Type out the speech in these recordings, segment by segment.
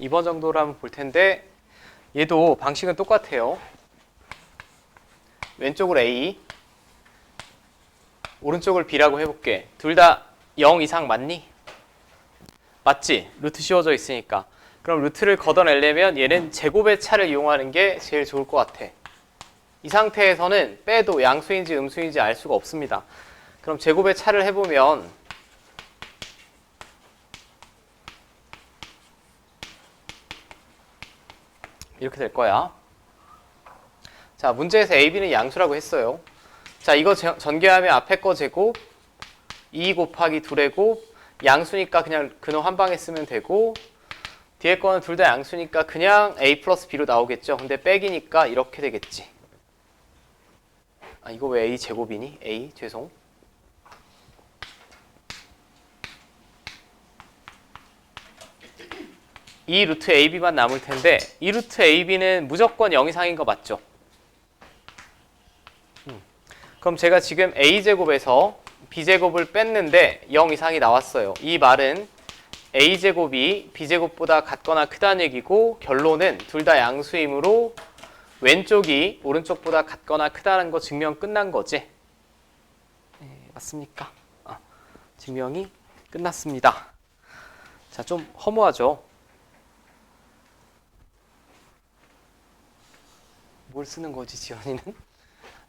2번 정도로 한번 볼 텐데 얘도 방식은 똑같아요. 왼쪽을 A, 오른쪽을 B라고 해볼게. 둘 다 0 이상 맞니? 맞지? 루트 씌워져 있으니까. 그럼 루트를 걷어내려면 얘는 제곱의 차를 이용하는 게 제일 좋을 것 같아. 이 상태에서는 빼도 양수인지 음수인지 알 수가 없습니다. 그럼 제곱의 차를 해보면 이렇게 될 거야. 자, 문제에서 A, B는 양수라고 했어요. 자, 이거 전개하면 앞에 거 제곱 2 곱하기 2의 곱 양수니까 그냥 근호 한 방에 쓰면 되고 뒤에 거는 둘 다 양수니까 그냥 A 플러스 B로 나오겠죠. 근데 빼기니까 이렇게 되겠지. 아, 이거 왜 A 제곱이니? A, 죄송. 이 루트 AB만 남을 텐데 이 루트 AB는 무조건 0 이상인 거 맞죠? 그럼 제가 지금 A제곱에서 B제곱을 뺐는데 0 이상이 나왔어요. 이 말은 A제곱이 B제곱보다 같거나 크다는 얘기고 결론은 둘 다 양수이므로 왼쪽이 오른쪽보다 같거나 크다는 거 증명 끝난 거지? 네, 맞습니까? 증명이 끝났습니다. 자, 좀 허무하죠? 뭘 쓰는 거지, 지연이는?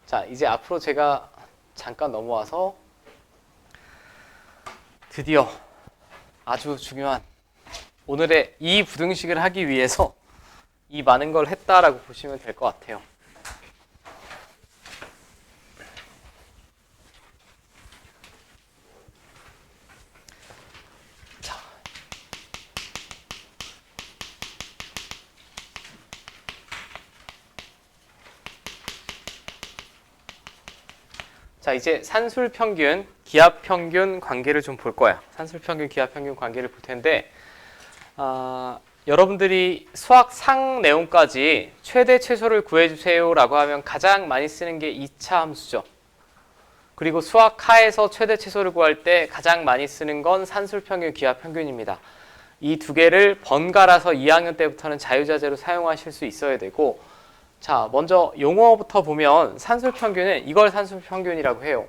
자, 이제 앞으로 제가 잠깐 넘어와서 드디어 아주 중요한 오늘의 이 부등식을 하기 위해서 이 많은 걸 했다라고 보시면 될 것 같아요. 자, 이제 산술평균, 기하평균 관계를 좀 볼 거야. 산술평균, 기하평균 관계를 볼 텐데 여러분들이 수학 상 내용까지 최대 최소를 구해주세요 라고 하면 가장 많이 쓰는 게 2차 함수죠. 그리고 수학 하에서 최대 최소를 구할 때 가장 많이 쓰는 건 산술평균, 기하평균입니다. 이 두 개를 번갈아서 2학년 때부터는 자유자재로 사용하실 수 있어야 되고 자, 먼저 용어부터 보면 산술평균은 이걸 산술평균이라고 해요.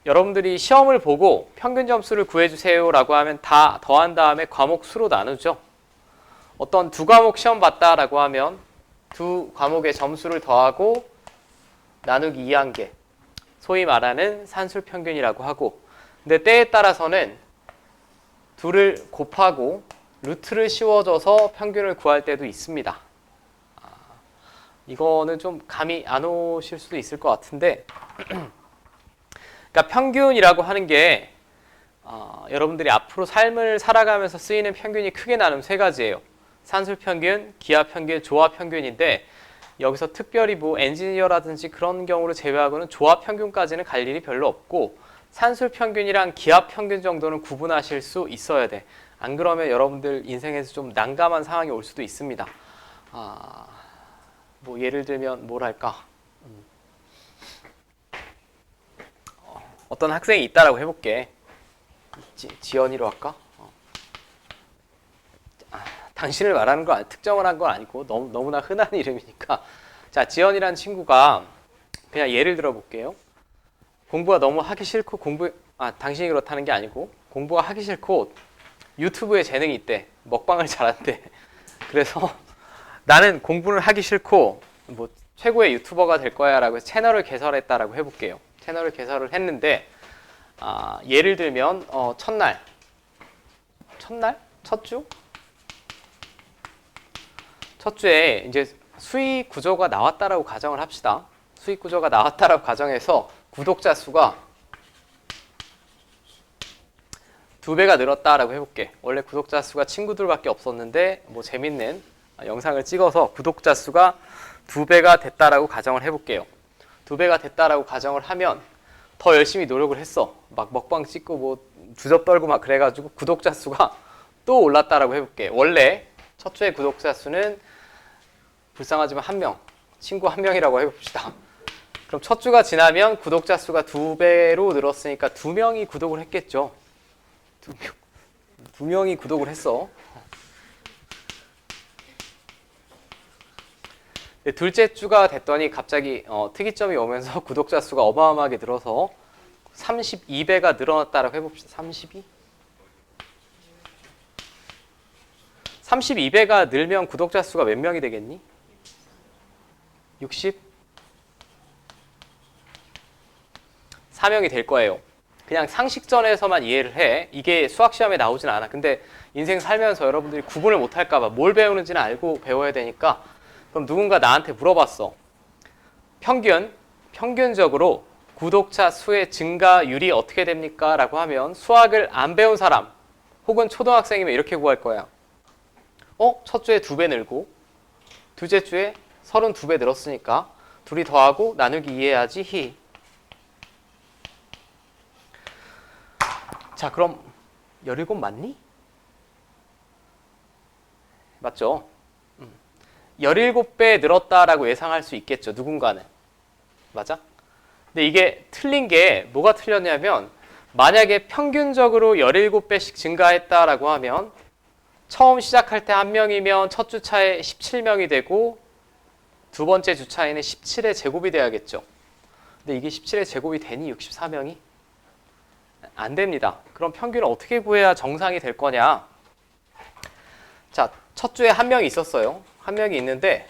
여러분들이 시험을 보고 평균 점수를 구해주세요 라고 하면 다 더한 다음에 과목 수로 나누죠. 어떤 두 과목 시험 봤다라고 하면 두 과목의 점수를 더하고 나누기 2한 개, 소위 말하는 산술평균이라고 하고 근데 때에 따라서는 둘을 곱하고 루트를 씌워줘서 평균을 구할 때도 있습니다. 이거는 좀 감이 안 오실 수도 있을 것 같은데 그러니까 평균이라고 하는 게 여러분들이 앞으로 삶을 살아가면서 쓰이는 평균이 크게 나누면 세 가지예요. 산술평균, 기하평균, 조합평균인데 여기서 특별히 뭐 엔지니어라든지 그런 경우를 제외하고는 조합평균까지는 갈 일이 별로 없고 산술평균이랑 기하평균 정도는 구분하실 수 있어야 돼. 안 그러면 여러분들 인생에서 좀 난감한 상황이 올 수도 있습니다. 뭐 예를 들면 뭘 할까? 어떤 학생이 있다라고 해볼게. 지연이로 할까? 당신을 말하는 거 특정을 한 건 아니고 너무나 흔한 이름이니까. 자, 지연이라는 친구가 그냥 예를 들어볼게요. 공부가 너무 하기 싫고 당신이 그렇다는 게 아니고 공부가 하기 싫고 유튜브에 재능이 있대. 먹방을 잘한대. 그래서 나는 공부를 하기 싫고 뭐 최고의 유튜버가 될 거야 라고 해서 채널을 개설했다라고 해볼게요. 채널을 개설을 했는데 예를 들면 첫날? 첫 주? 첫 주에 이제 수익 구조가 나왔다라고 가정을 합시다. 수익 구조가 나왔다라고 가정해서 구독자 수가 2배가 늘었다라고 해볼게. 원래 구독자 수가 친구들밖에 없었는데 뭐 재밌는 영상을 찍어서 구독자 수가 2배가 됐다라고 가정을 해볼게요. 2배가 됐다라고 가정을 하면 더 열심히 노력을 했어. 막 먹방 찍고 뭐 주접 떨고 막 그래가지고 구독자 수가 또 올랐다라고 해볼게. 원래 첫 주에 구독자 수는 불쌍하지만 1명, 친구 1명이라고 해봅시다. 그럼 첫 주가 지나면 구독자 수가 2배로 늘었으니까 2명이 구독을 했겠죠. 2명이 구독을 했어. 근데 둘째 주가 됐더니 갑자기 특이점이 오면서 구독자 수가 어마어마하게 늘어서 32배가 늘어났다라고 해봅시다. 32? 32배가 늘면 구독자 수가 몇 명이 되겠니? 60? 4명이 될 거예요. 그냥 상식전에서만 이해를 해. 이게 수학시험에 나오진 않아. 근데 인생 살면서 여러분들이 구분을 못할까 봐 뭘 배우는지는 알고 배워야 되니까. 그럼 누군가 나한테 물어봤어. 평균적으로 구독자 수의 증가율이 어떻게 됩니까? 라고 하면 수학을 안 배운 사람 혹은 초등학생이면 이렇게 구할 거야. 첫 주에 2배 늘고 둘째 주에 32배 늘었으니까 둘이 더하고 나누기 2 해야지 히. 자, 그럼 17 맞니? 맞죠? 17배 늘었다라고 예상할 수 있겠죠. 누군가는. 맞아? 근데 이게 틀린 게 뭐가 틀렸냐면 만약에 평균적으로 17배씩 증가했다라고 하면 처음 시작할 때 1명이면 첫 주차에 17명이 되고 두 번째 주차에는 17의 제곱이 돼야겠죠. 근데 이게 17의 제곱이 되니 64명이? 안 됩니다. 그럼 평균을 어떻게 구해야 정상이 될 거냐? 자, 첫 주에 1명이 있었어요. 1명이 있는데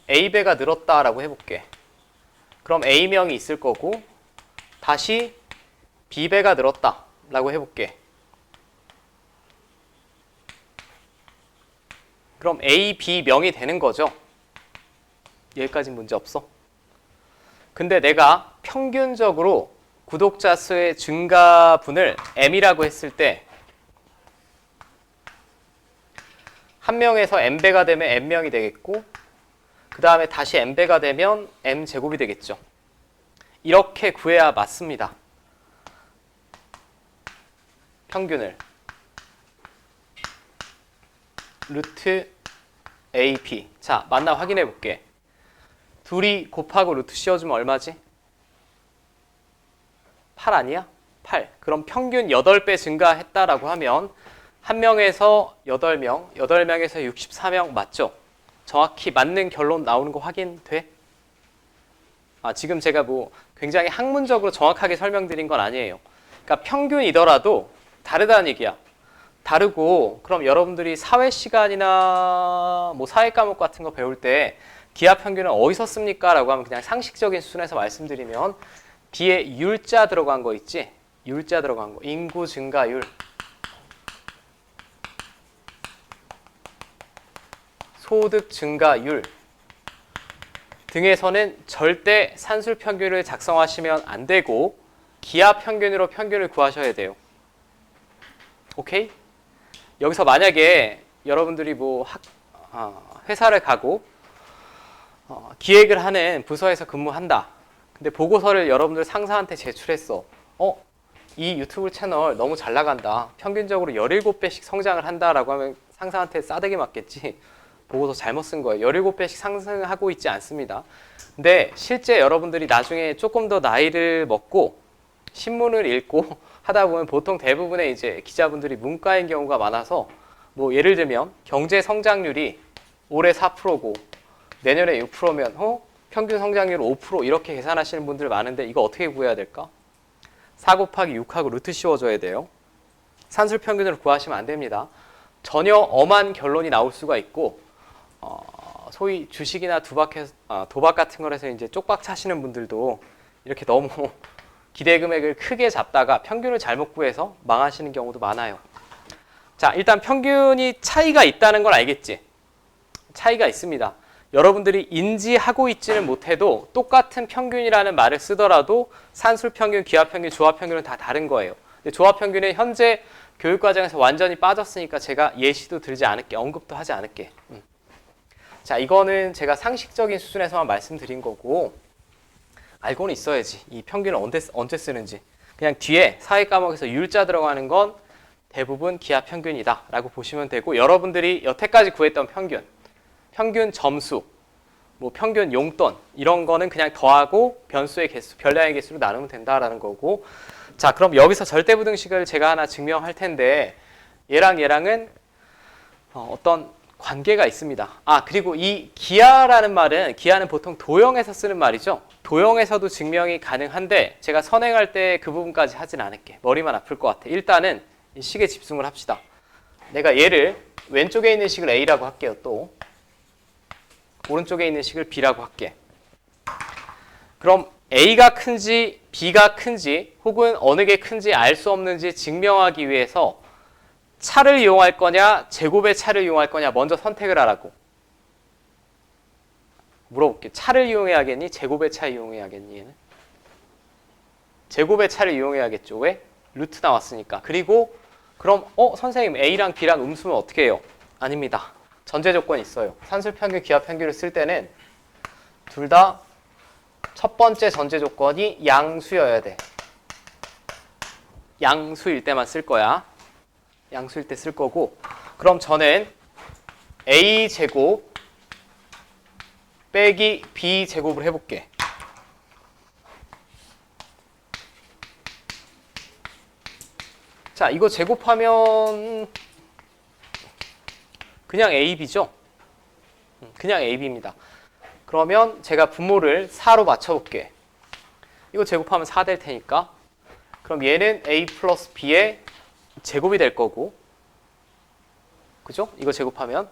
A배가 늘었다라고 해볼게. 그럼 A명이 있을 거고 다시 B배가 늘었다라고 해볼게. 그럼 A, B명이 되는 거죠. 여기까지 문제 없어. 근데 내가 평균적으로 구독자 수의 증가분을 M이라고 했을 때 1명에서 N배가 되면 N명이 되겠고 그 다음에 다시 N배가 되면 M제곱이 되겠죠. 이렇게 구해야 맞습니다. 평균을 루트 AP. 자, 맞나 확인해 볼게. 둘이 곱하고 루트 씌워주면 얼마지? 8 아니야? 8. 그럼 평균 8배 증가했다라고 하면 1명에서 8명, 8명에서 64명 맞죠? 정확히 맞는 결론 나오는 거 확인돼? 지금 제가 뭐 굉장히 학문적으로 정확하게 설명드린 건 아니에요. 그러니까 평균이더라도 다르다는 얘기야. 다르고 그럼 여러분들이 사회 시간이나 뭐 사회 과목 같은 거 배울 때 기하 평균은 어디서 씁니까? 라고 하면 그냥 상식적인 수준에서 말씀드리면 뒤에 율자 들어간 거 있지? 율자 들어간 거. 인구 증가율. 소득 증가율 등에서는 절대 산술 평균을 작성하시면 안 되고 기하 평균으로 평균을 구하셔야 돼요. 오케이? 여기서 만약에 여러분들이 뭐 회사를 가고 기획을 하는 부서에서 근무한다. 근데 보고서를 여러분들 상사한테 제출했어. 이 유튜브 채널 너무 잘 나간다. 평균적으로 17배씩 성장을 한다라고 하면 상사한테 싸대기 맞겠지. 보고서 잘못 쓴 거예요. 17배씩 상승하고 있지 않습니다. 근데 실제 여러분들이 나중에 조금 더 나이를 먹고 신문을 읽고 하다 보면 보통 대부분의 이제 기자분들이 문과인 경우가 많아서 뭐 예를 들면 경제 성장률이 올해 4%고 내년에 6%면 평균 성장률 5% 이렇게 계산하시는 분들 많은데 이거 어떻게 구해야 될까? 4 곱하기 6하고 루트 씌워줘야 돼요. 산술 평균으로 구하시면 안 됩니다. 전혀 엄한 결론이 나올 수가 있고 소위 주식이나 도박 같은 거에서 이제 쪽박 차시는 분들도 이렇게 너무 기대 금액을 크게 잡다가 평균을 잘못 구해서 망하시는 경우도 많아요. 자, 일단 평균이 차이가 있다는 걸 알겠지? 차이가 있습니다. 여러분들이 인지하고 있지는 못해도 똑같은 평균이라는 말을 쓰더라도 산술 평균, 기하 평균, 조합 평균은 다 다른 거예요. 근데 조합 평균은 현재 교육과정에서 완전히 빠졌으니까 제가 예시도 들지 않을게, 언급도 하지 않을게. 자, 이거는 제가 상식적인 수준에서만 말씀드린 거고 알고는 있어야지. 이 평균을 언제 쓰는지. 그냥 뒤에 사회 과목에서 율자 들어가는 건 대부분 기하 평균이다 라고 보시면 되고 여러분들이 여태까지 구했던 평균 점수, 뭐 평균 용돈 이런 거는 그냥 더하고 변수의 개수, 별량의 개수로 나누면 된다라는 거고. 자, 그럼 여기서 절대부등식을 제가 하나 증명할 텐데 얘랑은 어떤 관계가 있습니다. 그리고 이 기하라는 말은, 기하는 보통 도형에서 쓰는 말이죠. 도형에서도 증명이 가능한데 제가 선행할 때 그 부분까지 하진 않을게. 머리만 아플 것 같아. 일단은 이 식에 집중을 합시다. 내가 얘를 왼쪽에 있는 식을 A라고 할게요. 또 오른쪽에 있는 식을 B라고 할게. 그럼 A가 큰지 B가 큰지 혹은 어느 게 큰지 알 수 없는지 증명하기 위해서 차를 이용할 거냐 제곱의 차를 이용할 거냐 먼저 선택을 하라고 물어볼게. 차를 이용해야겠니? 제곱의 차 이용해야겠니? 얘는? 제곱의 차를 이용해야겠죠. 왜? 루트 나왔으니까. 그리고 그럼 선생님 A랑 B랑 음수는 어떻게 해요? 아닙니다. 전제 조건이 있어요. 산술평균, 기하평균을 쓸 때는 둘 다 첫 번째 전제 조건이 양수여야 돼. 양수일 때만 쓸 거야. 양수일 때 쓸 거고, 그럼 저는 A제곱 빼기 B제곱을 해볼게. 자, 이거 제곱하면 그냥 AB죠? 그냥 AB입니다. 그러면 제가 분모를 4로 맞춰볼게. 이거 제곱하면 4 될 테니까. 그럼 얘는 A 플러스 B의 제곱이 될 거고, 그죠? 이거 제곱하면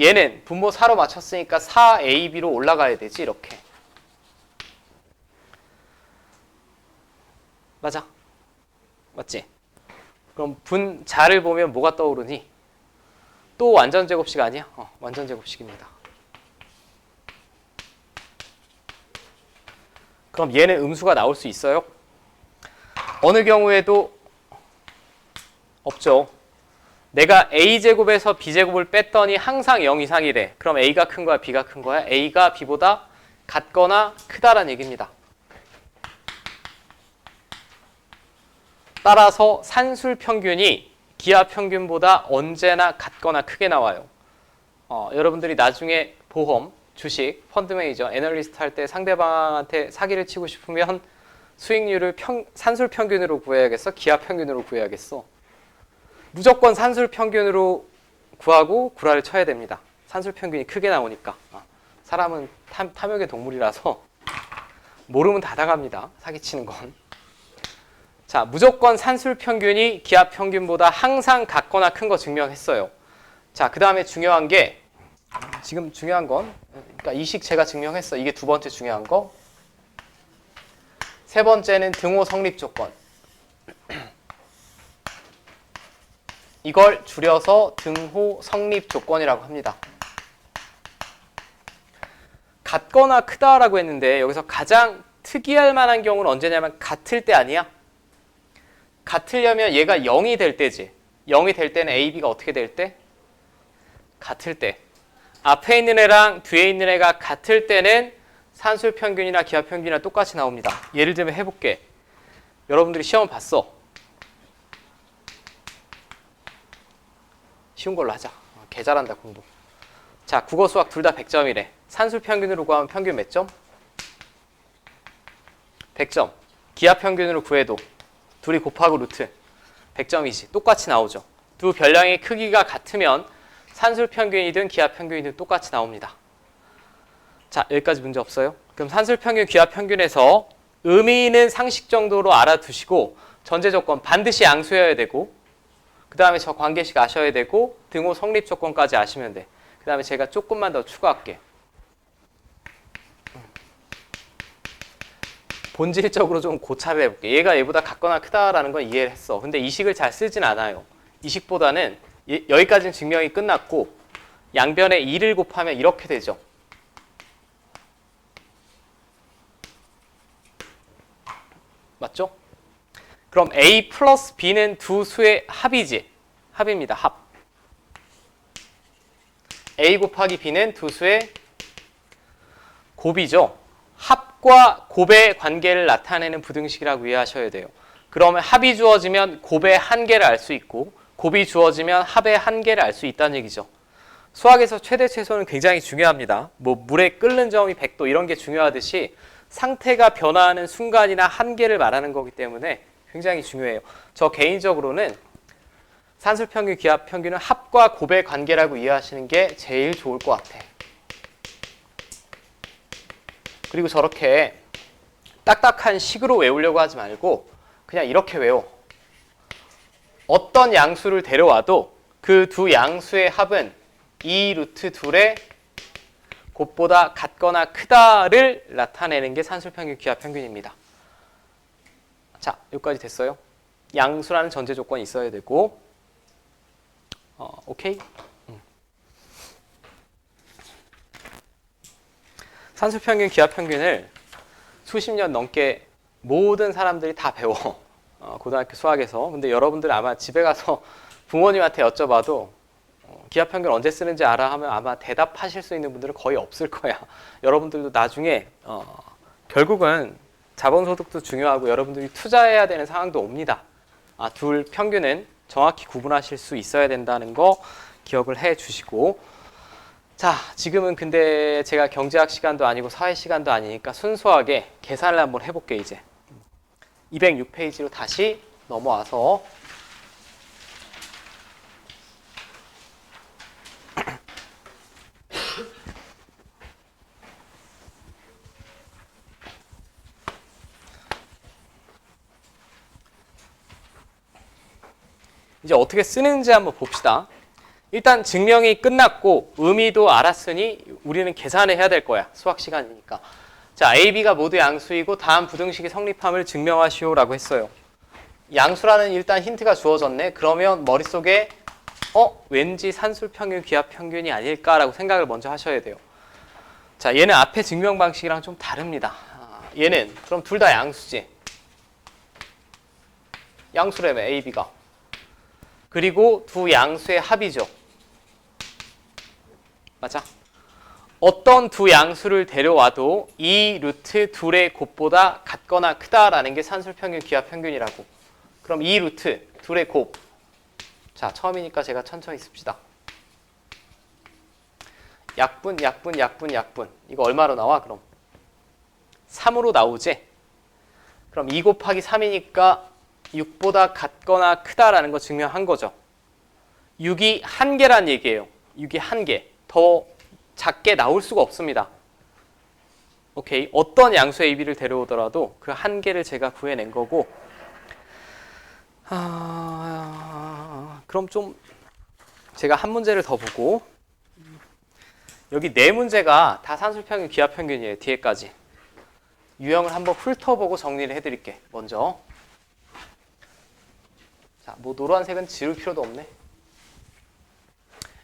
얘는 분모 4로 맞췄으니까 4AB로 올라가야 되지, 이렇게. 맞아? 맞지? 그럼 분자를 보면 뭐가 떠오르니? 또 완전 제곱식 아니야? 완전 제곱식입니다. 그럼 얘는 음수가 나올 수 있어요? 어느 경우에도 없죠. 내가 A제곱에서 B제곱을 뺐더니 항상 0 이상이래. 그럼 A가 큰 거야, B가 큰 거야? A가 B보다 같거나 크다라는 얘기입니다. 따라서 산술평균이 기하평균보다 언제나 같거나 크게 나와요. 여러분들이 나중에 보험, 주식, 펀드 매니저, 애널리스트 할 때 상대방한테 사기를 치고 싶으면 수익률을 산술평균으로 구해야겠어? 기하평균으로 구해야겠어? 무조건 산술평균으로 구하고 구라를 쳐야 됩니다. 산술평균이 크게 나오니까. 사람은 탐욕의 동물이라서 모르면 다 당합니다. 사기치는 건. 자, 무조건 산술평균이 기하평균보다 항상 같거나 큰 거 증명했어요. 자, 그 다음에 중요한 게, 지금 중요한 건, 그러니까 이 식 제가 증명했어. 이게 두 번째 중요한 거. 세 번째는 등호 성립 조건. 이걸 줄여서 등호 성립 조건이라고 합니다. 같거나 크다라고 했는데 여기서 가장 특이할 만한 경우는 언제냐면 같을 때 아니야? 같으려면 얘가 0이 될 때지. 0이 될 때는 A, B가 어떻게 될 때? 같을 때. 앞에 있는 애랑 뒤에 있는 애가 같을 때는 산술평균이나 기하평균이나 똑같이 나옵니다. 예를 들면 해볼게. 여러분들이 시험 봤어. 쉬운 걸로 하자. 개 잘한다, 공부. 자, 국어, 수학 둘 다 100점이래. 산술평균으로 구하면 평균 몇 점? 100점. 기하평균으로 구해도 둘이 곱하고 루트 100점이지. 똑같이 나오죠. 두 별량의 크기가 같으면 산술평균이든 기하평균이든 똑같이 나옵니다. 자, 여기까지 문제 없어요? 그럼 산술평균, 기하평균에서 의미는 상식 정도로 알아두시고 전제조건 반드시 양수여야 되고 그 다음에 저 관계식 아셔야 되고 등호 성립 조건까지 아시면 돼. 그 다음에 제가 조금만 더 추가할게. 본질적으로 좀 고찰을 해볼게. 얘가 얘보다 같거나 크다라는 건 이해를 했어. 근데 이 식을 잘 쓰진 않아요. 이 식보다는 여기까지는 증명이 끝났고 양변에 2를 곱하면 이렇게 되죠. 맞죠? 그럼 A 플러스 B는 두 수의 합이지. 합입니다. 합. A 곱하기 B는 두 수의 곱이죠. 합과 곱의 관계를 나타내는 부등식이라고 이해하셔야 돼요. 그러면 합이 주어지면 곱의 한계를 알 수 있고 곱이 주어지면 합의 한계를 알 수 있다는 얘기죠. 수학에서 최대 최소는 굉장히 중요합니다. 뭐 물에 끓는 점이 100도 이런 게 중요하듯이 상태가 변화하는 순간이나 한계를 말하는 거기 때문에 굉장히 중요해요. 저 개인적으로는 산술평균, 기하평균은 합과 곱의 관계라고 이해하시는 게 제일 좋을 것 같아. 그리고 저렇게 딱딱한 식으로 외우려고 하지 말고 그냥 이렇게 외워. 어떤 양수를 데려와도 그 두 양수의 합은 2 루트 둘의 곱보다 같거나 크다를 나타내는 게 산술평균, 기하평균입니다. 자, 여기까지 됐어요. 양수라는 전제 조건이 있어야 되고, 오케이? 산술평균, 기하평균을 수십 년 넘게 모든 사람들이 다 배워. 고등학교 수학에서. 근데 여러분들 아마 집에 가서 부모님한테 여쭤봐도 기하평균 언제 쓰는지 알아 하면 아마 대답하실 수 있는 분들은 거의 없을 거야. 여러분들도 나중에 결국은 자본소득도 중요하고 여러분들이 투자해야 되는 상황도 옵니다. 둘 평균은 정확히 구분하실 수 있어야 된다는 거 기억을 해 주시고, 자, 지금은 근데 제가 경제학 시간도 아니고 사회 시간도 아니니까 순수하게 계산을 한번 해볼게요. 이제 206페이지로 다시 넘어와서 이제 어떻게 쓰는지 한번 봅시다. 일단 증명이 끝났고 의미도 알았으니 우리는 계산을 해야 될 거야. 수학 시간이니까. 자, A, B가 모두 양수이고 다음 부등식이 성립함을 증명하시오라고 했어요. 양수라는 일단 힌트가 주어졌네. 그러면 머릿속에 왠지 산술평균, 기하평균이 아닐까라고 생각을 먼저 하셔야 돼요. 자, 얘는 앞에 증명 방식이랑 좀 다릅니다. 얘는 그럼 둘 다 양수지. 양수라며 A, B가. 그리고 두 양수의 합이죠. 맞아? 어떤 두 양수를 데려와도 이 루트 둘의 곱보다 같거나 크다라는 게 산술평균, 기하평균이라고. 그럼 이 루트 둘의 곱. 자, 처음이니까 제가 천천히 씁시다. 약분, 약분, 약분, 약분. 이거 얼마로 나와? 그럼 3으로 나오지? 그럼 2 곱하기 3이니까 6보다 같거나 크다라는 거 증명한 거죠. 6이 한 개란 얘기예요. 6이 한 개. 더 작게 나올 수가 없습니다. 오케이. 어떤 양수 AB를 데려오더라도 그 한 개를 제가 구해낸 거고, 그럼 좀 제가 한 문제를 더 보고, 여기 네 문제가 다 산술평균, 기하평균이에요. 뒤에까지. 유형을 한번 훑어보고 정리를 해드릴게. 먼저. 자, 뭐 노란색은 지울 필요도 없네.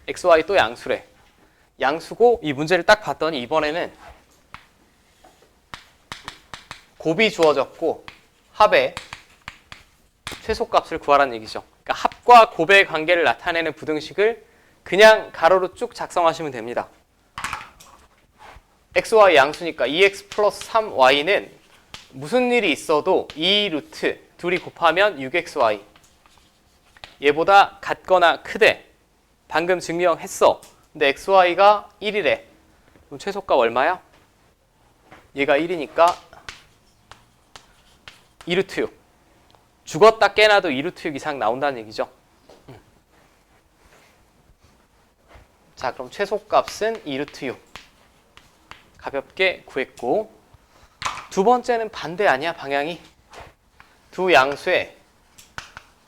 x, y 또 양수래. 양수고 이 문제를 딱 봤더니 이번에는 곱이 주어졌고 합의 최소값을 구하라는 얘기죠. 그러니까 합과 곱의 관계를 나타내는 부등식을 그냥 가로로 쭉 작성하시면 됩니다. x, y 양수니까 2x 플러스 3y는 무슨 일이 있어도 2 루트 둘이 곱하면 6xy. 얘보다 같거나 크대. 방금 증명했어. 근데 xy가 1이래. 그럼 최소값 얼마야? 얘가 1이니까 2루트 6. 죽었다 깨나도 2루트 6 이상 나온다는 얘기죠. 자, 그럼 최소값은 2루트 6. 가볍게 구했고, 두 번째는 반대 아니야, 방향이? 두 양수의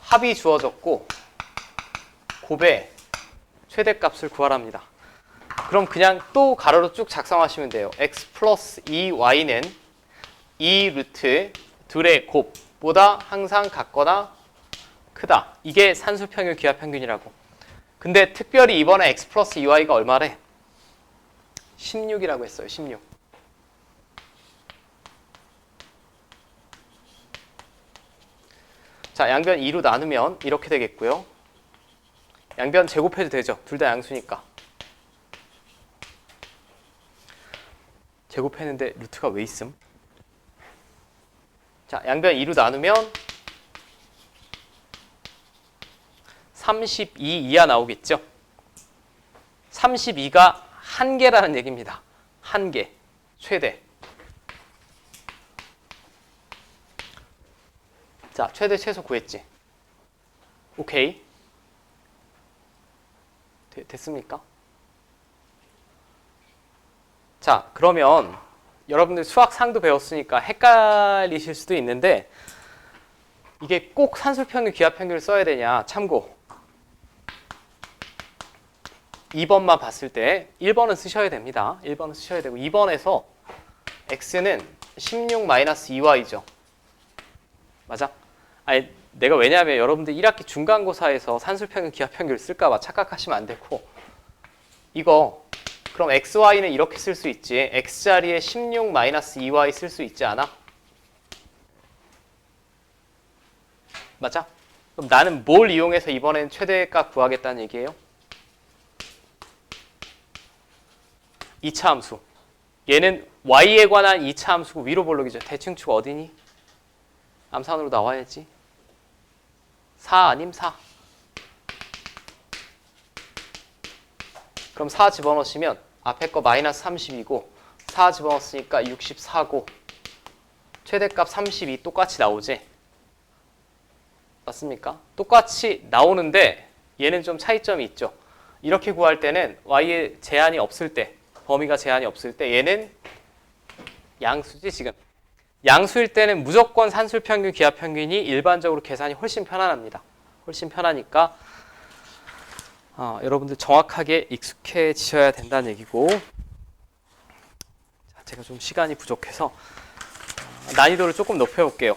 합이 주어졌고 곱의 최대값을 구하랍니다. 그럼 그냥 또 가로로 쭉 작성하시면 돼요. x 플러스 2y는 2 루트 둘의 곱보다 항상 같거나 크다. 이게 산술평균, 기하평균이라고. 근데 특별히 이번에 x 플러스 2y가 얼마래? 16이라고 했어요. 16. 자, 양변 2로 나누면 이렇게 되겠고요. 양변 제곱해도 되죠. 둘 다 양수니까. 제곱했는데 루트가 왜 있음? 자, 양변 2로 나누면 32 이하 나오겠죠. 32가 한 개라는 얘기입니다. 한 개. 최대. 자, 최대 최소 구했지. 오케이. 됐습니까? 자, 그러면 여러분들 수학 상도 배웠으니까 헷갈리실 수도 있는데 이게 꼭 산술평균, 기하평균을 써야 되냐? 참고 2번만 봤을 때 1번은 쓰셔야 됩니다. 1번은 쓰셔야 되고 2번에서 x는 16-2y죠. 맞아? 아니, 내가 왜냐하면 여러분들 1학기 중간고사에서 산술평균, 기하평균을 쓸까봐 착각하시면 안 되고 이거 그럼 xy는 이렇게 쓸 수 있지. x자리에 16-2y 쓸 수 있지 않아? 맞아? 그럼 나는 뭘 이용해서 이번엔 최대값 구하겠다는 얘기예요? 2차 함수. 얘는 y에 관한 2차 함수고 위로 볼록이죠. 대칭축 어디니? 암산으로 나와야지. 4 아님 4. 그럼 4 집어넣으시면 앞에 거 마이너스 30이고 4 집어넣었으니까 64고 최대값 32 똑같이 나오지? 맞습니까? 똑같이 나오는데 얘는 좀 차이점이 있죠. 이렇게 구할 때는 y에 제한이 없을 때, 범위가 제한이 없을 때 얘는 양수지 지금. 양수일 때는 무조건 산술평균, 기하평균이 일반적으로 계산이 훨씬 편안합니다. 훨씬 편하니까 여러분들 정확하게 익숙해지셔야 된다는 얘기고. 자, 제가 좀 시간이 부족해서 난이도를 조금 높여볼게요.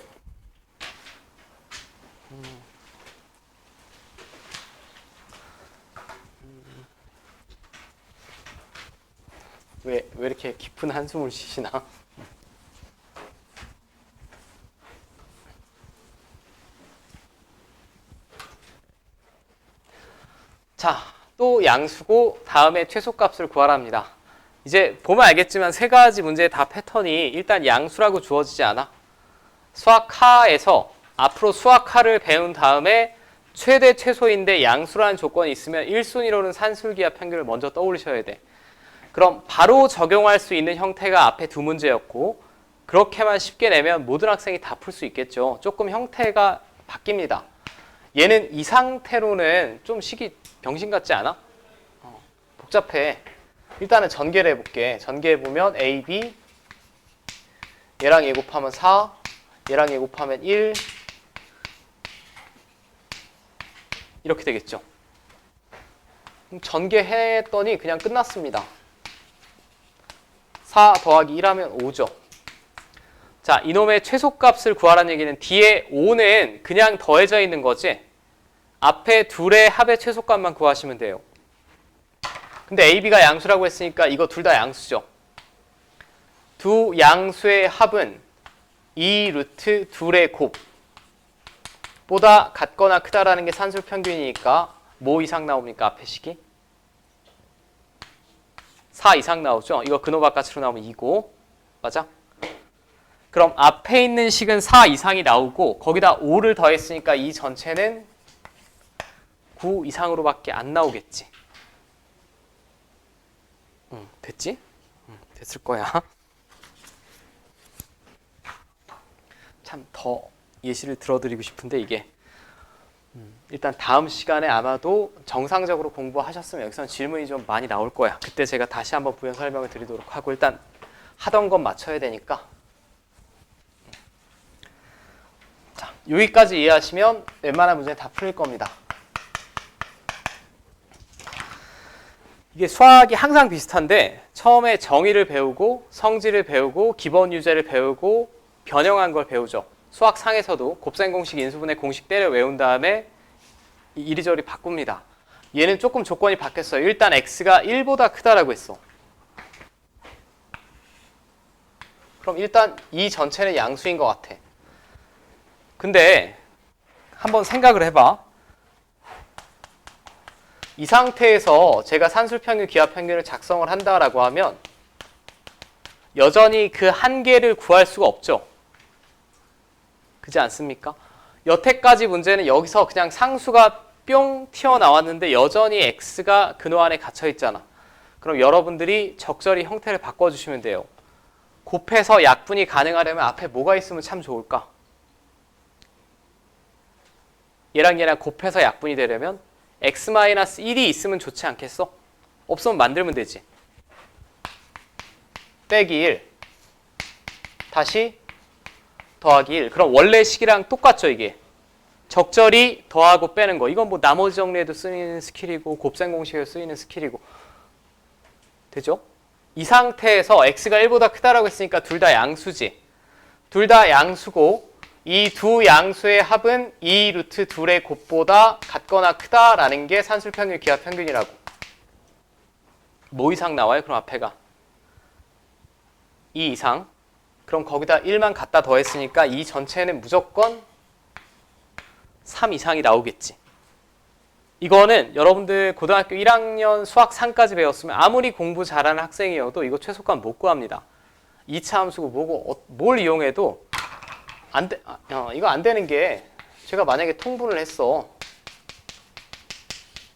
왜 이렇게 깊은 한숨을 쉬시나? 자, 또 양수고 다음에 최소값을 구하랍니다. 이제 보면 알겠지만 세 가지 문제의 다 패턴이 일단 양수라고 주어지지 않아. 수학하에서 앞으로 수학하를 배운 다음에 최대 최소인데 양수라는 조건이 있으면 1순위로는 산술기하 평균을 먼저 떠올리셔야 돼. 그럼 바로 적용할 수 있는 형태가 앞에 두 문제였고 그렇게만 쉽게 내면 모든 학생이 다 풀 수 있겠죠. 조금 형태가 바뀝니다. 얘는 이 상태로는 좀 식이 병신 같지 않아? 복잡해. 일단은 전개를 해볼게. 전개해보면 A, B 얘랑 얘 곱하면 4 얘랑 얘 곱하면 1 이렇게 되겠죠. 전개했더니 그냥 끝났습니다. 4 더하기 1 하면 5죠. 자, 이놈의 최소값을 구하라는 얘기는 뒤에 5는 그냥 더해져 있는 거지 앞에 둘의 합의 최소값만 구하시면 돼요. 근데 A, B가 양수라고 했으니까 이거 둘 다 양수죠. 두 양수의 합은 2 루트 둘의 곱보다 같거나 크다라는 게 산술평균이니까 뭐 이상 나옵니까? 앞에 식이? 4 이상 나오죠. 이거 근호 바깥으로 나오면 2고 맞아? 그럼 앞에 있는 식은 4 이상이 나오고 거기다 5를 더했으니까 이 전체는 9 이상으로밖에 안 나오겠지. 됐지? 됐을 거야. 참 더 예시를 들어드리고 싶은데 이게 일단 다음 시간에 아마도 정상적으로 공부하셨으면 여기서는 질문이 좀 많이 나올 거야. 그때 제가 다시 한번 부연 설명을 드리도록 하고 일단 하던 건 맞춰야 되니까 자, 여기까지 이해하시면 웬만한 문제는 다 풀릴 겁니다. 이게 수학이 항상 비슷한데 처음에 정의를 배우고 성질을 배우고 기본 유제를 배우고 변형한 걸 배우죠. 수학상에서도 곱셈 공식, 인수분해 공식 때려 외운 다음에 이리저리 바꿉니다. 얘는 조금 조건이 바뀌었어요. 일단 x가 1보다 크다라고 했어. 그럼 일단 이 전체는 양수인 것 같아. 근데 한번 생각을 해봐. 이 상태에서 제가 산술평균, 기하평균을 작성을 한다라고 하면 여전히 그 한계를 구할 수가 없죠. 그렇지 않습니까? 여태까지 문제는 여기서 그냥 상수가 뿅 튀어나왔는데 여전히 x가 근호 안에 갇혀 있잖아. 그럼 여러분들이 적절히 형태를 바꿔주시면 돼요. 곱해서 약분이 가능하려면 앞에 뭐가 있으면 참 좋을까? 얘랑 얘랑 곱해서 약분이 되려면 x-1이 있으면 좋지 않겠어? 없으면 만들면 되지. 빼기 1 다시 더하기 1. 그럼 원래 식이랑 똑같죠, 이게. 적절히 더하고 빼는 거. 이건 뭐 나머지 정리에도 쓰이는 스킬이고 곱셈 공식에 쓰이는 스킬이고. 되죠? 이 상태에서 x가 1보다 크다라고 했으니까 둘 다 양수지. 둘 다 양수고 이 두 양수의 합은 이 루트 둘의 곱보다 같거나 크다라는 게 산술평균 기하평균이라고. 뭐 이상 나와요? 그럼 앞에가 2 이상. 그럼 거기다 1만 갖다 더했으니까 이 전체는 무조건 3 이상이 나오겠지. 이거는 여러분들 고등학교 1학년 수학 3까지 배웠으면 아무리 공부 잘하는 학생이어도 이거 최소값 못 구합니다. 2차 함수고 뭐고 뭘 이용해도 이거 안 되는 게 제가 만약에 통분을 했어.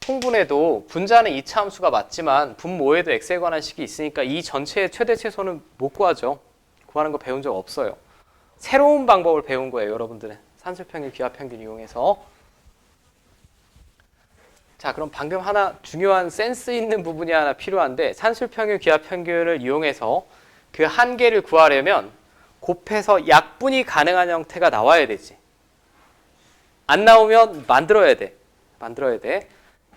통분해도 분자는 2차 함수가 맞지만 분모에도 x에 관한 식이 있으니까 이 전체의 최대 최소는 못 구하죠. 구하는 거 배운 적 없어요. 새로운 방법을 배운 거예요, 여러분들은. 산술평균, 기하평균 이용해서. 자, 그럼 방금 하나 중요한 센스 있는 부분이 하나 필요한데 산술평균, 기하평균을 이용해서 그 한계를 구하려면 곱해서 약분이 가능한 형태가 나와야 되지. 안 나오면 만들어야 돼.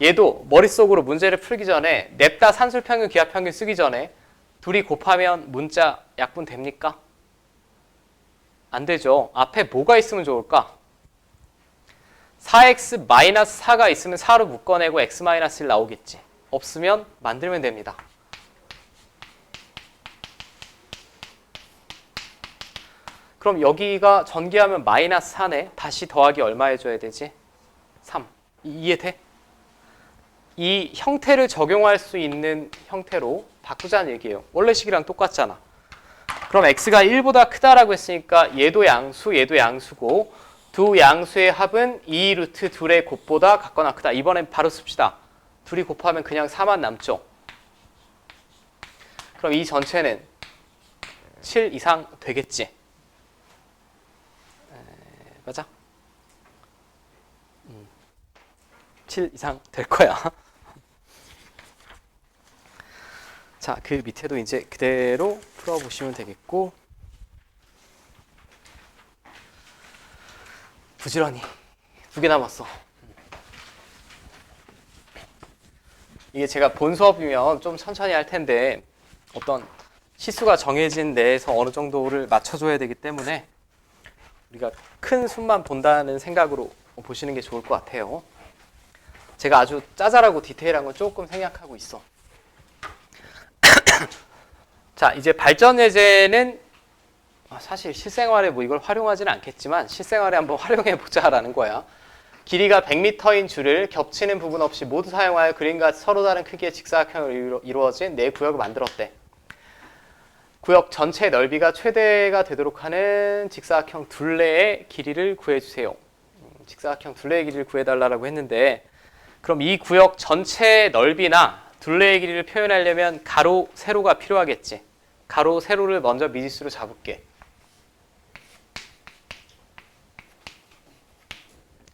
얘도 머릿속으로 문제를 풀기 전에 냅다 산술평균, 기하평균 쓰기 전에 둘이 곱하면 문자 약분 됩니까? 안 되죠. 앞에 뭐가 있으면 좋을까? 4x-4가 있으면 4로 묶어내고 x-1 나오겠지. 없으면 만들면 됩니다. 그럼 여기가 전개하면 마이너스 4네. 다시 더하기 얼마 해줘야 되지? 3. 이해돼? 이 형태를 적용할 수 있는 형태로 바꾸자는 얘기예요. 원래 식이랑 똑같잖아. 그럼 x가 1보다 크다라고 했으니까 얘도 양수, 얘도 양수고 두 양수의 합은 2 루트 둘의 곱보다 같거나 크다. 이번엔 바로 씁시다. 둘이 곱하면 그냥 4만 남죠. 그럼 이 전체는 7 이상 되겠지. 맞아? 7 이상 될 거야. 자, 그 밑에도 이제 그대로 풀어보시면 되겠고 부지런히 2개 남았어. 이게 제가 본 수업이면 좀 천천히 할 텐데 어떤 시수가 정해진 내에서 어느 정도를 맞춰줘야 되기 때문에 우리가 큰 수만 본다는 생각으로 보시는 게 좋을 것 같아요. 제가 아주 짜잘하고 디테일한 건 조금 생략하고 있어. 자, 이제 발전 예제는 사실 실생활에 뭐 이걸 활용하지는 않겠지만 실생활에 한번 활용해 보자라는 거야. 길이가 100m인 줄을 겹치는 부분 없이 모두 사용하여 그림과 서로 다른 크기의 직사각형으로 이루어진 네 구역을 만들었대. 구역 전체 넓이가 최대가 되도록 하는 직사각형 둘레의 길이를 구해주세요. 직사각형 둘레의 길이를 구해달라고 했는데 그럼 이 구역 전체 넓이나 둘레의 길이를 표현하려면 가로, 세로가 필요하겠지. 가로, 세로를 먼저 미지수로 잡을게.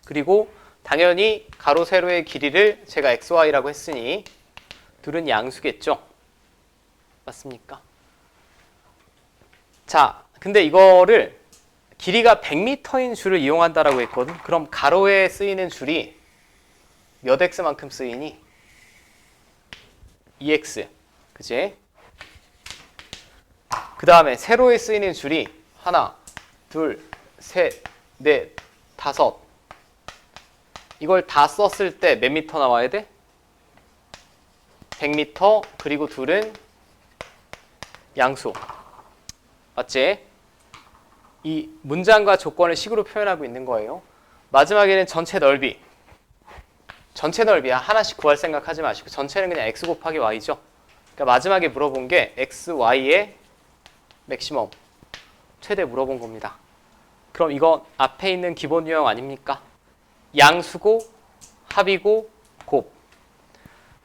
그리고 당연히 가로, 세로의 길이를 제가 xy라고 했으니 둘은 양수겠죠. 맞습니까? 자, 근데 이거를 길이가 100m인 줄을 이용한다라고 했거든. 그럼 가로에 쓰이는 줄이 몇 x만큼 쓰이니? 2x. 그치? 그 다음에 세로에 쓰이는 줄이 하나, 둘, 셋, 넷, 다섯. 이걸 다 썼을 때 몇 미터 나와야 돼? 100m. 그리고 둘은 양수. 맞지? 이 문장과 조건을 식으로 표현하고 있는 거예요. 마지막에는 전체 넓이. 전체 넓이야. 하나씩 구할 생각하지 마시고 전체는 그냥 x 곱하기 y죠. 그러니까 마지막에 물어본 게 x, y의 맥시멈, 최대 물어본 겁니다. 그럼 이거 앞에 있는 기본 유형 아닙니까? 양수고 합이고 곱.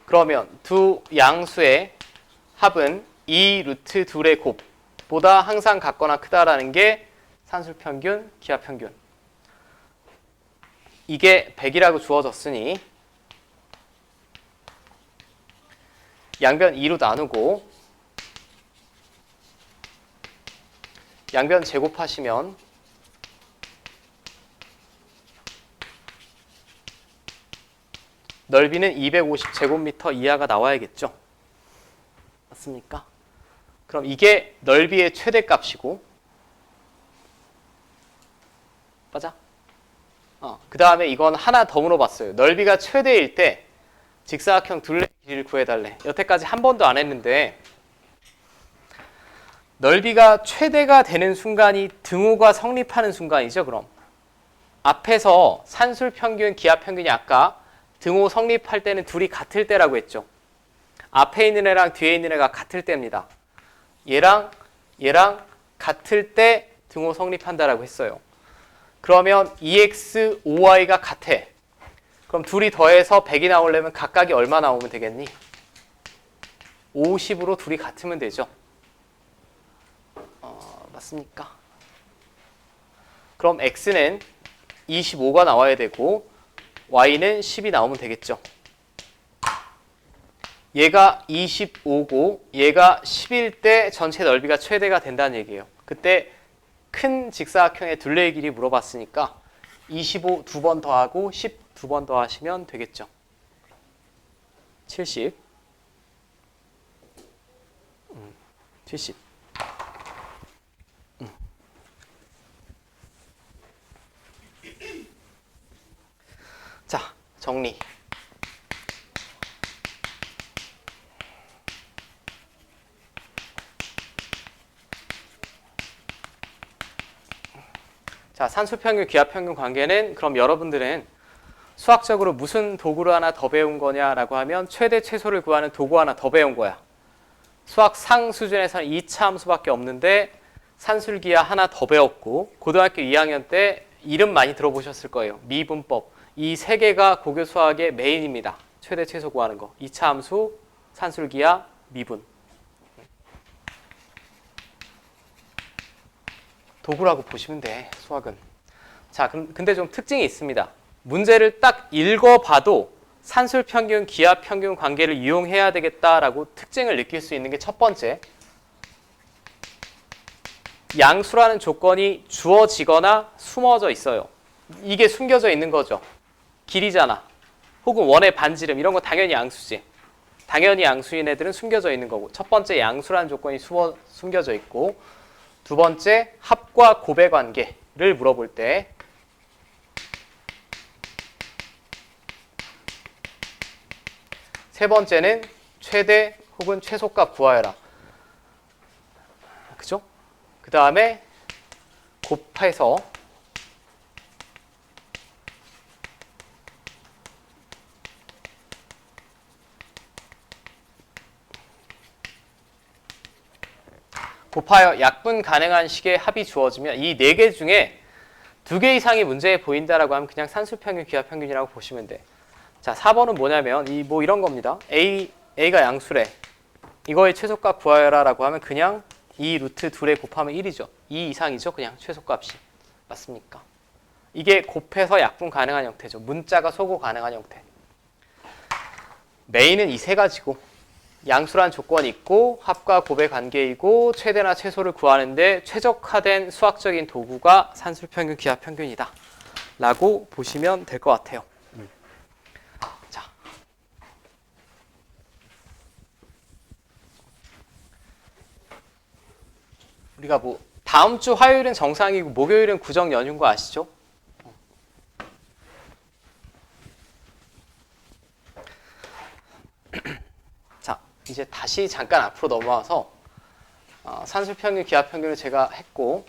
그러면 두 양수의 합은 2 루트 둘의 곱보다 항상 같거나 크다라는 게 산술평균, 기하평균. 이게 100이라고 주어졌으니 양변 2로 나누고 양변 제곱하시면 넓이는 250제곱미터 이하가 나와야겠죠. 맞습니까? 그럼 이게 넓이의 최대값이고 맞아? 그 다음에 이건 하나 더 물어봤어요. 넓이가 최대일 때 직사각형 둘레 길이를 구해달래. 여태까지 한 번도 안 했는데 넓이가 최대가 되는 순간이 등호가 성립하는 순간이죠. 그럼 앞에서 산술평균, 기하평균이 아까 등호 성립할 때는 둘이 같을 때라고 했죠. 앞에 있는 애랑 뒤에 있는 애가 같을 때입니다. 얘랑 같을 때 등호 성립한다라고 했어요. 그러면 2x, 5y가 같아. 그럼 둘이 더해서 100이 나오려면 각각이 얼마 나오면 되겠니? 50으로 둘이 같으면 되죠. 맞습니까? 그럼 x는 25가 나와야 되고 y는 10이 나오면 되겠죠. 얘가 25고 얘가 10일 때 전체 넓이가 최대가 된다는 얘기예요. 그때 큰 직사각형의 둘레의 길이 물어봤으니까 25 두 번 더하고 10 두 번 더하시면 되겠죠. 70 70 자, 정리. 자, 산수평균, 기하평균 관계는 그럼 여러분들은 수학적으로 무슨 도구를 하나 더 배운 거냐라고 하면 최대 최소를 구하는 도구 하나 더 배운 거야. 수학 상 수준에서는 2차 함수밖에 없는데 산술기하 하나 더 배웠고 고등학교 2학년 때 이름 많이 들어보셨을 거예요. 미분법. 이 세 개가 고교 수학의 메인입니다. 최대 최소 구하는 거. 2차 함수, 산술기하, 미분. 도구라고 보시면 돼, 수학은. 자, 근데 좀 특징이 있습니다. 문제를 딱 읽어봐도 산술평균, 기하평균 관계를 이용해야 되겠다라고 특징을 느낄 수 있는 게 첫 번째. 양수라는 조건이 주어지거나 숨어져 있어요. 이게 숨겨져 있는 거죠. 길이잖아. 혹은 원의 반지름 이런 거 당연히 양수지. 당연히 양수인 애들은 숨겨져 있는 거고. 첫 번째 양수라는 조건이 숨겨져 있고 두 번째 합과 곱의 관계를 물어볼 때 세 번째는 최대 혹은 최소값 구하여라. 그죠? 그 다음에 곱해서 곱하여 약분 가능한 식의 합이 주어지면 이 네 개 중에 2개 이상이 문제에 보인다라고 하면 그냥 산술평균, 기하평균이라고 보시면 돼. 자, 4번은 뭐냐면 이런 겁니다. A가 양수래. 이거의 최소값 구하여라라고 하면 그냥 이 루트 둘에 곱하면 1이죠. 2 이상이죠. 그냥 최소값이. 맞습니까? 이게 곱해서 약분 가능한 형태죠. 문자가 소고 가능한 형태. 메인은 이 세 가지고 양수란 조건이 있고 합과 곱의 관계이고 최대나 최소를 구하는데 최적화된 수학적인 도구가 산술평균, 기하평균이다 라고 보시면 될 것 같아요. 자, 우리가 뭐 다음 주 화요일은 정상이고 목요일은 구정 연휴인 거 아시죠? 자, 이제 다시 잠깐 앞으로 넘어와서 산술평균, 기하평균을 제가 했고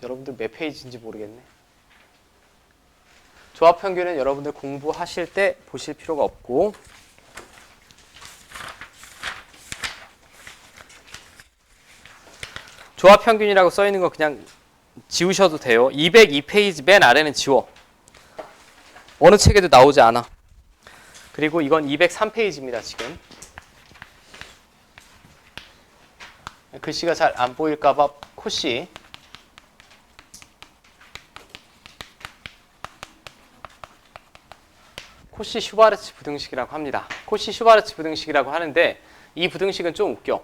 여러분들 몇 페이지인지 모르겠네. 조합평균은 여러분들 공부하실 때 보실 필요가 없고 조합평균이라고 써있는 거 그냥 지우셔도 돼요. 202페이지 맨 아래는 지워. 어느 책에도 나오지 않아. 그리고 이건 203페이지입니다. 지금 글씨가 잘 안 보일까봐 코씨 코시-슈바르츠 부등식이라고 합니다. 코시-슈바르츠 부등식이라고 하는데 이 부등식은 좀 웃겨.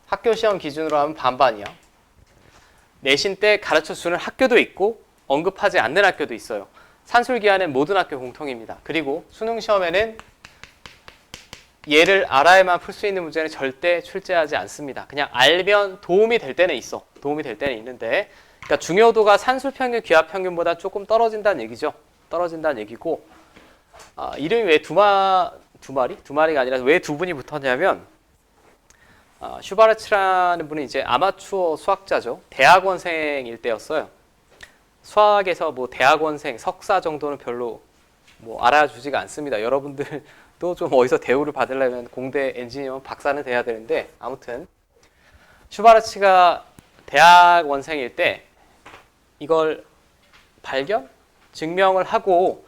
학교 시험 기준으로 하면 반반이야. 내신 때 가르쳐주는 학교도 있고 언급하지 않는 학교도 있어요. 산술기하는 모든 학교 공통입니다. 그리고 수능 시험에는 얘를 알아야만 풀 수 있는 문제는 절대 출제하지 않습니다. 그냥 알면 도움이 될 때는 있어. 도움이 될 때는 있는데, 그러니까 중요도가 산술평균, 기하평균보다 조금 떨어진다는 얘기죠. 떨어진다는 얘기고, 이름이 왜 두 마리가 아니라 왜 두 분이 붙었냐면, 슈바르츠라는 분은 이제 아마추어 수학자죠. 대학원생일 때였어요. 수학에서 뭐 대학원생, 석사 정도는 별로 뭐 알아주지가 않습니다. 여러분들도 좀 어디서 대우를 받으려면 공대 엔지니어 박사는 돼야 되는데, 아무튼 슈바르츠가 대학원생일 때 이걸 증명을 하고,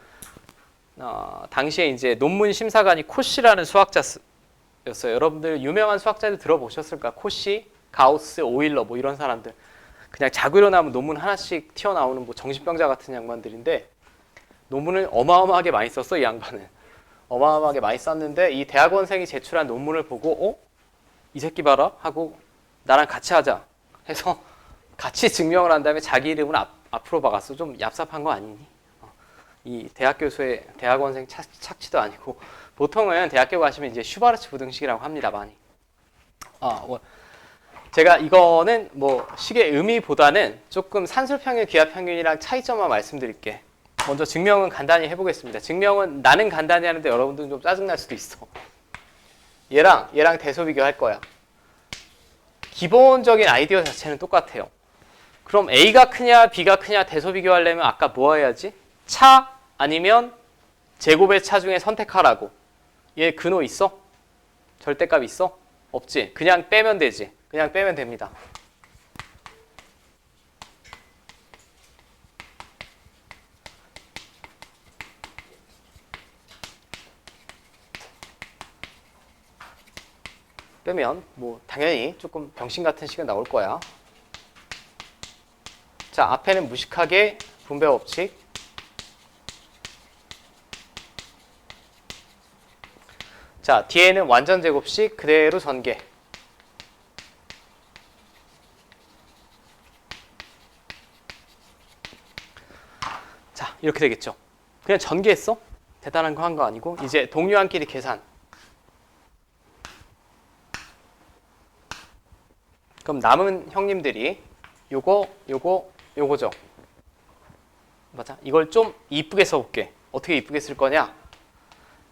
당시에 이제 논문 심사관이 코시라는 수학자였어요. 여러분들 유명한 수학자들 들어보셨을까? 코시, 가우스, 오일러 뭐 이런 사람들. 그냥 자고 일어나면 논문 하나씩 튀어나오는 뭐 정신병자 같은 양반들인데, 논문을 어마어마하게 많이 썼어. 이 양반은 어마어마하게 많이 썼는데, 이 대학원생이 제출한 논문을 보고 이 새끼 봐라 하고 나랑 같이 하자 해서 같이 증명을 한 다음에 자기 이름을 앞으로 박았어. 좀 얍삽한 거 아니니? 이 대학 교수의 대학원생 착취도 아니고, 보통은 대학교 가시면 이제 슈바르츠 부등식이라고 합니다. 많이. 제가 이거는 뭐 식의 의미보다는 조금 산술평균, 기하평균이랑 차이점만 말씀드릴게. 먼저 증명은 간단히 해보겠습니다. 증명은 나는 간단히 하는데 여러분들은 좀 짜증날 수도 있어. 얘랑 대소 비교할 거야. 기본적인 아이디어 자체는 똑같아요. 그럼 A가 크냐 B가 크냐 대소 비교하려면 아까 뭐 해야지? 차 아니면 제곱의 차 중에 선택하라고. 얘 근호 있어? 절대값 있어? 없지. 그냥 빼면 되지. 그냥 빼면 됩니다. 빼면 뭐 당연히 조금 병신 같은 식은 나올 거야. 자, 앞에는 무식하게 분배 법칙. 자, 뒤에는 완전 제곱식 그대로 전개. 자, 이렇게 되겠죠. 그냥 전개했어? 대단한 거 한 거 아니고, 이제 동료한끼리 계산. 그럼 남은 형님들이 요거죠. 맞아? 이걸 좀 이쁘게 써볼게. 어떻게 이쁘게 쓸 거냐?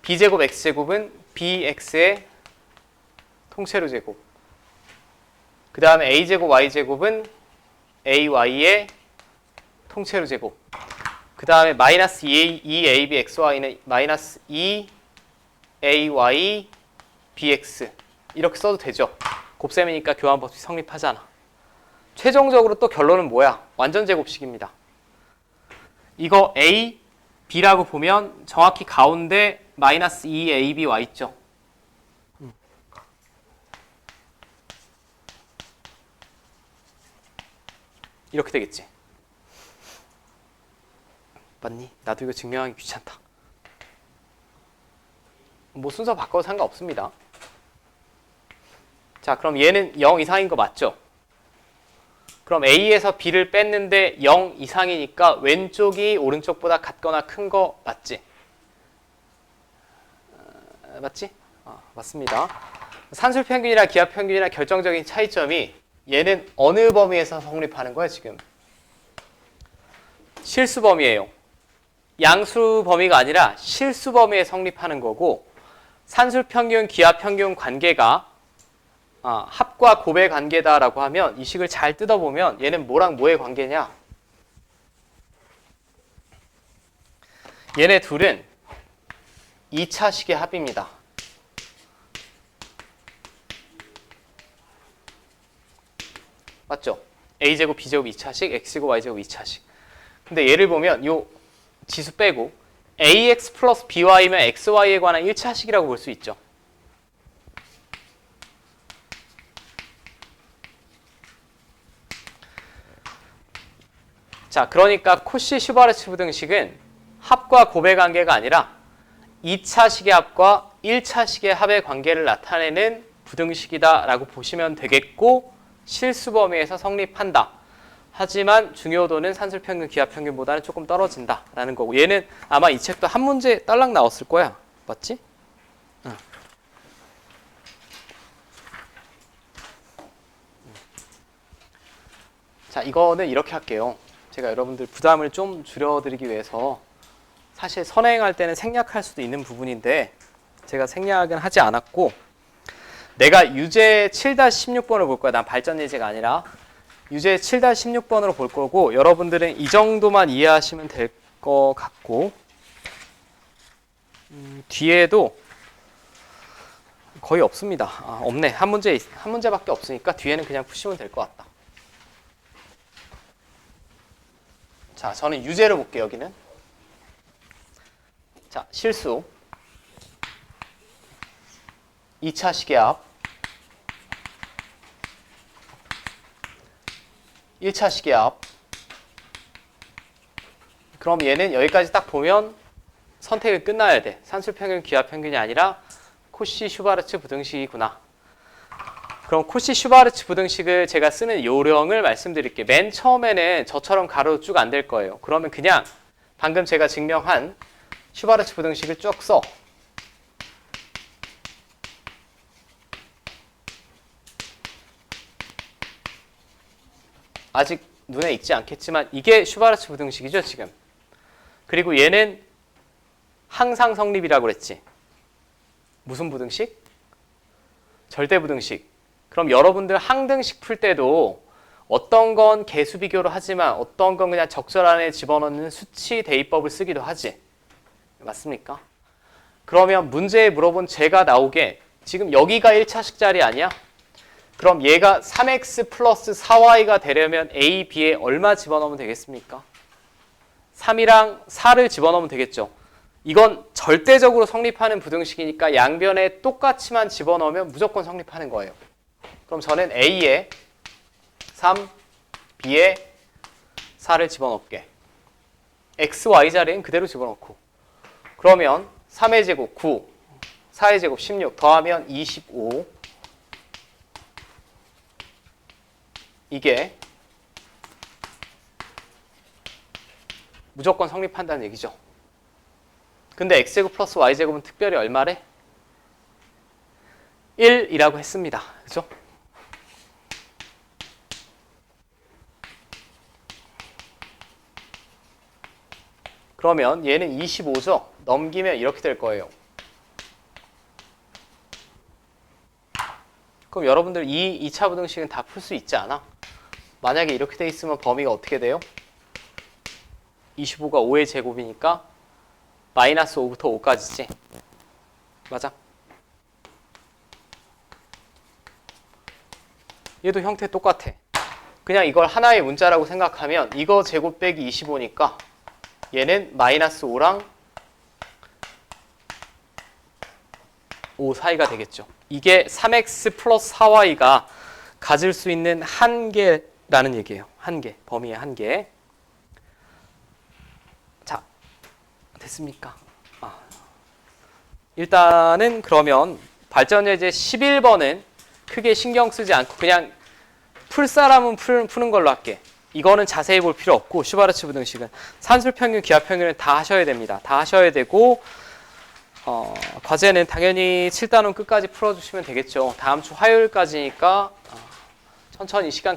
b제곱 x제곱은 bx의 통째로 제곱. 그 다음에 a제곱 y제곱은 ay의 통째로 제곱. 그 다음에 마이너스 2ab xy는 마이너스 2ay bx. 이렇게 써도 되죠. 곱셈이니까 교환법칙 성립하잖아. 최종적으로 또 결론은 뭐야? 완전 제곱식입니다. 이거 a, b라고 보면 정확히 가운데 마이너스 2ab 와 있죠. 이렇게 되겠지. 맞니? 나도 이거 증명하기 귀찮다. 뭐 순서 바꿔도 상관없습니다. 자, 그럼 얘는 0 이상인 거 맞죠? 그럼 A에서 B를 뺐는데 0 이상이니까 왼쪽이 오른쪽보다 같거나 큰 거 맞지? 맞지? 맞습니다. 산술평균이나 기하평균이나 결정적인 차이점이 얘는 어느 범위에서 성립하는 거야 지금? 실수 범위예요. 양수 범위가 아니라 실수 범위에 성립하는 거고, 산술평균, 기하평균 관계가 합과 곱의 관계다라고 하면 이 식을 잘 뜯어보면 얘는 뭐랑 뭐의 관계냐? 얘네 둘은 2차식의 합입니다. 맞죠? a제곱 b제곱 2차식, x제곱 y제곱 2차식. 근데 얘를 보면 요 지수 빼고 ax 플러스 by면 xy에 관한 1차식이라고 볼 수 있죠. 자, 그러니까 코시 슈바르츠 부등식은 합과 곱의 관계가 아니라 2차 식의 합과 1차 식의 합의 관계를 나타내는 부등식이다라고 보시면 되겠고 실수 범위에서 성립한다. 하지만 중요도는 산술평균, 기하평균보다는 조금 떨어진다라는 거고 얘는 아마 이 책도 한 문제 딸랑 나왔을 거야. 맞지? 응. 자, 이거는 이렇게 할게요. 제가 여러분들 부담을 좀 줄여드리기 위해서 사실 선행할 때는 생략할 수도 있는 부분인데 제가 생략은 하지 않았고 내가 유제 7-16번을 볼 거야. 난 발전 예제가 아니라 유제 7-16번으로 볼 거고 여러분들은 이 정도만 이해하시면 될 것 같고 뒤에도 거의 없습니다. 아, 없네. 한 문제밖에 없으니까 뒤에는 그냥 푸시면 될 것 같다. 자, 저는 유제를 볼게요. 여기는. 자, 실수 2차 식의 합 1차 식의 합 그럼 얘는 여기까지 딱 보면 선택은 끝나야 돼. 산술평균, 기하평균이 아니라 코시-슈바르츠 부등식이구나. 그럼 코시-슈바르츠 부등식을 제가 쓰는 요령을 말씀드릴게요. 맨 처음에는 저처럼 가로 쭉 안 될 거예요. 그러면 그냥 방금 제가 증명한 슈바르츠 부등식을 쭉 써. 아직 눈에 익지 않겠지만 이게 슈바르츠 부등식이죠, 지금. 그리고 얘는 항상 성립이라고 그랬지. 무슨 부등식? 절대 부등식. 그럼 여러분들 항등식 풀 때도 어떤 건 개수 비교로 하지만 어떤 건 그냥 적절 안에 집어넣는 수치 대입법을 쓰기도 하지. 맞습니까? 그러면 문제에 물어본 제가 나오게 지금 여기가 1차식 자리 아니야? 그럼 얘가 3x 플러스 4y가 되려면 a, b에 얼마 집어넣으면 되겠습니까? 3이랑 4를 집어넣으면 되겠죠. 이건 절대적으로 성립하는 부등식이니까 양변에 똑같이만 집어넣으면 무조건 성립하는 거예요. 그럼 저는 a에 3, b에 4를 집어넣을게. x, y 자리엔 그대로 집어넣고 그러면 3의 제곱 9, 4의 제곱 16 더하면 25 이게 무조건 성립한다는 얘기죠. 근데 x제곱 플러스 y제곱은 특별히 얼마래? 1이라고 했습니다. 그죠? 그러면 얘는 25죠? 넘기면 이렇게 될 거예요. 그럼 여러분들 이 2차 부등식은 다 풀 수 있지 않아? 만약에 이렇게 돼 있으면 범위가 어떻게 돼요? 25가 5의 제곱이니까 마이너스 5부터 5까지지. 맞아? 얘도 형태 똑같아. 그냥 이걸 하나의 문자라고 생각하면 이거 제곱 빼기 25니까 얘는 마이너스 5랑 5 사이가 되겠죠. 이게 3x 플러스 4y가 가질 수 있는 한계라는 얘기예요. 한계, 범위의 한계. 자, 됐습니까? 일단은 그러면 발전예제 11번은 크게 신경 쓰지 않고 그냥 풀 사람은 푸는 걸로 할게. 이거는 자세히 볼 필요 없고 슈바르츠 부등식은 산술평균, 기하평균은 다 하셔야 됩니다. 다 하셔야 되고 과제는 당연히 7단원 끝까지 풀어주시면 되겠죠. 다음 주 화요일까지니까 천천히 시간